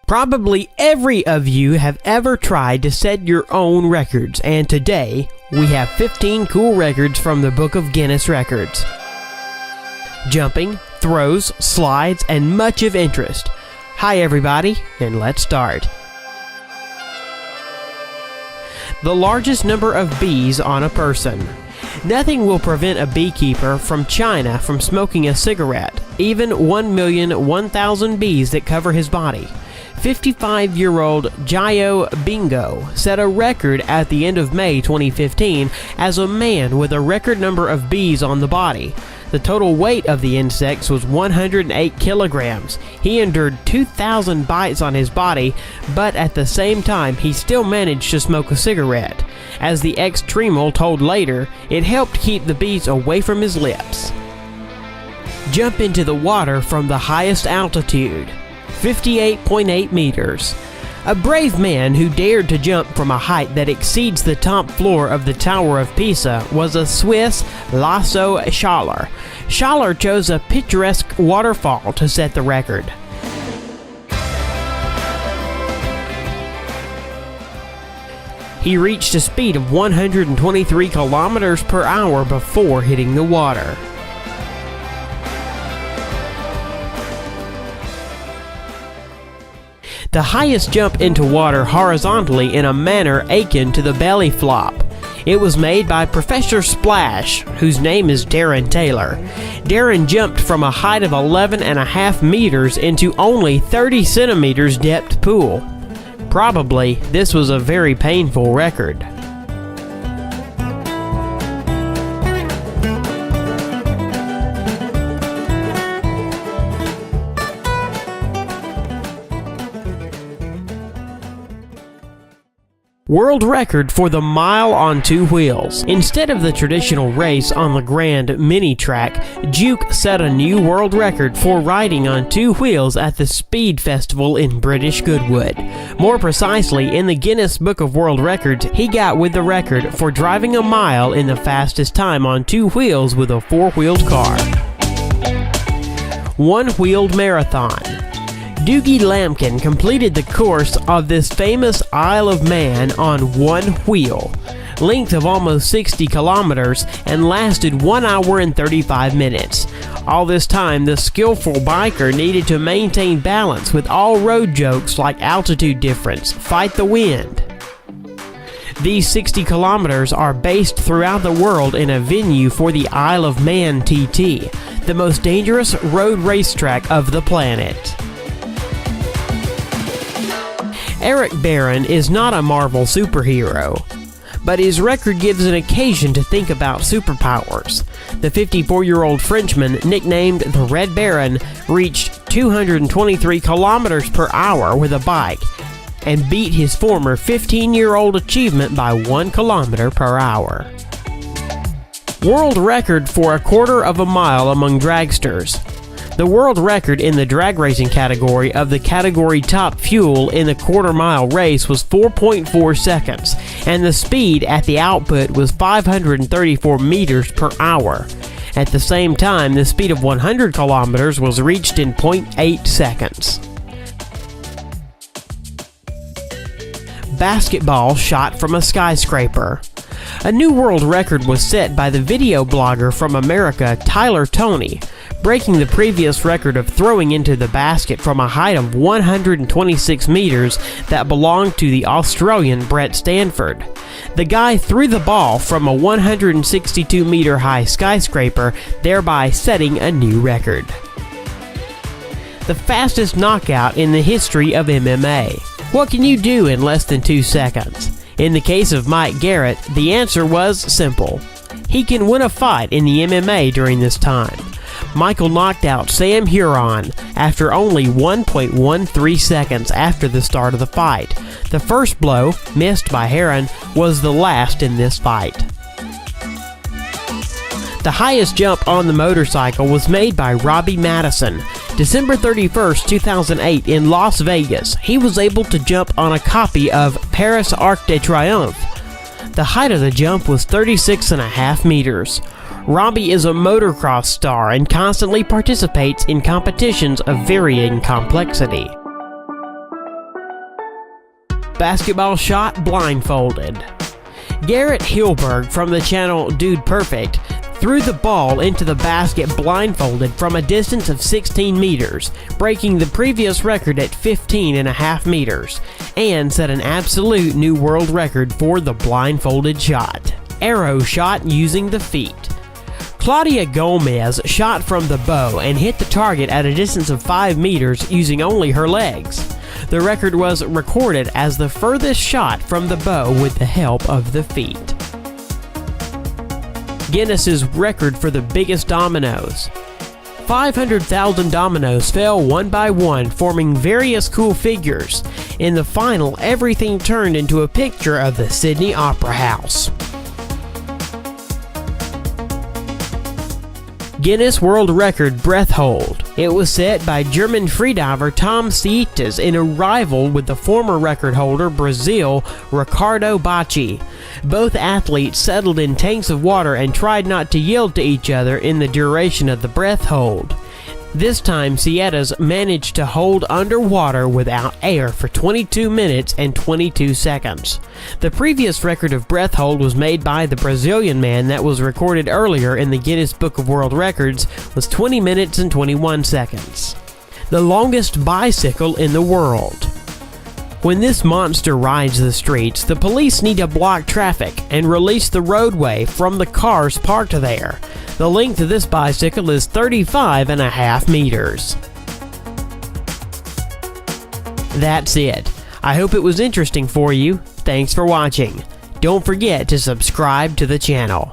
Probably every of you have ever tried to set your own records, and today we have 15 cool records from the Book of Guinness Records. Jumping, throws, slides, and much of interest. Hi everybody, and let's start. The largest number of bees on a person. Nothing will prevent a beekeeper from China from smoking a cigarette, even 1,001,000 bees that cover his body. 55-year-old Jiao Bingo set a record at the end of May 2015 as a man with a record number of bees on the body. The total weight of the insects was 108 kilograms. He endured 2,000 bites on his body, but at the same time he still managed to smoke a cigarette. As the ex-Tremel told later, it helped keep the bees away from his lips. Jump into the water from the highest altitude. 58.8 meters. A brave man who dared to jump from a height that exceeds the top floor of the Tower of Pisa was a Swiss Lasso Schaller. Schaller chose a picturesque waterfall to set the record. He reached a speed of 123 kilometers per hour before hitting the water. The highest jump into water horizontally in a manner akin to the belly flop. It was made by Professor Splash, whose name is Darren Taylor. Darren jumped from a height of 11.5 meters into only 30 centimeters depth pool. Probably, this was a very painful record. World record for the mile on two wheels. Instead of the traditional race on the Grand Mini Track, Juke set a new world record for riding on two wheels at the Speed Festival in British Goodwood. More precisely, in the Guinness Book of World Records, he got with the record for driving a mile in the fastest time on two wheels with a four-wheeled car. One-wheeled marathon. Dougie Lampkin completed the course of this famous Isle of Man on one wheel, length of almost 60 kilometers, and lasted 1 hour and 35 minutes. All this time, the skillful biker needed to maintain balance with all road jokes like altitude difference, fight the wind. These 60 kilometers are based throughout the world in a venue for the Isle of Man TT, the most dangerous road racetrack of the planet. Eric Barron is not a Marvel superhero, but his record gives an occasion to think about superpowers. The 54-year-old Frenchman, nicknamed the Red Baron, reached 223 kilometers per hour with a bike and beat his former 15-year-old achievement by 1 kilometer per hour. World record for a quarter of a mile among dragsters. The world record in the drag racing category of the category Top Fuel in the quarter-mile race was 4.4 seconds, and the speed at the output was 534 meters per hour. At the same time, the speed of 100 kilometers was reached in 0.8 seconds. Basketball shot from a skyscraper. A new world record was set by the video blogger from America, Tyler Toney, breaking the previous record of throwing into the basket from a height of 126 meters that belonged to the Australian Brett Stanford. The guy threw the ball from a 162-meter high skyscraper, thereby setting a new record. The fastest knockout in the history of MMA. What can you do in less than 2 seconds? In the case of Mike Garrett, the answer was simple. He can win a fight in the MMA during this time. Michael knocked out Sam Huron after only 1.13 seconds after the start of the fight. The first blow, missed by Heron, was the last in this fight. The highest jump on the motorcycle was made by Robbie Madison. December 31st, 2008 in Las Vegas, he was able to jump on a copy of Paris Arc de Triomphe. The height of the jump was 36.5 meters. Robbie is a motocross star and constantly participates in competitions of varying complexity. basketball shot blindfolded. Garrett Hilberg from the channel Dude Perfect threw the ball into the basket blindfolded from a distance of 16 meters, breaking the previous record at 15.5 meters, and set an absolute new world record for the blindfolded shot. Arrow shot using the feet. Claudia Gomez shot from the bow and hit the target at a distance of 5 meters using only her legs. The record was recorded as the furthest shot from the bow with the help of the feet. Guinness's record for the biggest dominoes. 500,000 dominoes fell one by one, forming various cool figures. In the final, everything turned into a picture of the Sydney Opera House. Guinness World Record breath hold. It was set by German freediver Tom Sietes in a rival with the former record holder Brazil Ricardo Bacci. Both athletes settled in tanks of water and tried not to yield to each other in the duration of the breath hold. This time, Sietes managed to hold underwater without air for 22 minutes and 22 seconds. The previous record of breath hold was made by the Brazilian man that was recorded earlier in the Guinness Book of World Records was 20 minutes and 21 seconds. The longest bicycle in the world. When this monster rides the streets, the police need to block traffic and release the roadway from the cars parked there. The length of this bicycle is 35.5 meters. That's it. I hope it was interesting for you. Thanks for watching. Don't forget to subscribe to the channel.